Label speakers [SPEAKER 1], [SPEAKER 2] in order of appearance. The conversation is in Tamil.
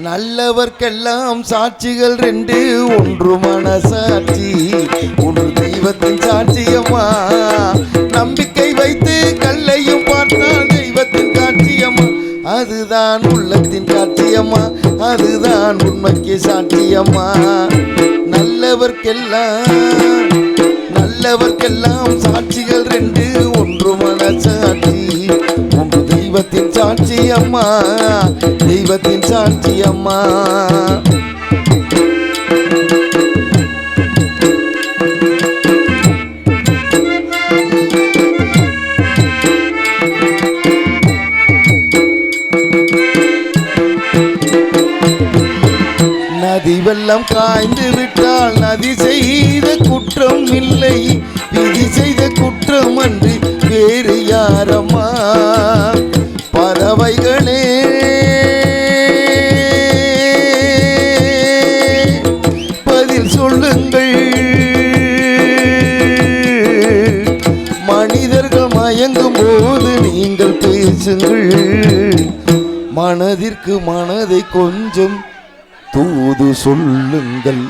[SPEAKER 1] நல்லவர்க்கெல்லாம் சாட்சிகள் ரெண்டு, ஒன்று மனசாட்சி ஒன்று தெய்வத்தின் சாட்சியம்மா. நம்பிக்கை வைத்து கல்லையும் பார்த்தால் தெய்வத்தின் காட்சியம்மா. அதுதான் உள்ளத்தின் காட்சியம்மா, அதுதான் உண்மைக்கு சாட்சியம்மா. நல்லவர்க்கெல்லாம் சாட்சிகள் ரெண்டு, ஒன்று மனசாட்சி ஒன்று தெய்வத்தின் சாட்சியம்மா, தெய்வத்தின் சாட்சியம்மா. நதி வெள்ளம் காய்ந்து விட்டால் நதி செய்த குற்றம் இல்லை, விதி செய்த குற்றம் அன்று வேறு யாரம்மா. பறவைகளே பதில் சொல்லுங்கள், மனிதர்கள் மயங்கும் போது நீங்கள் பேசுங்கள். மனதிற்கு மனதை கொஞ்சம் தூது சொல்லுங்கள்.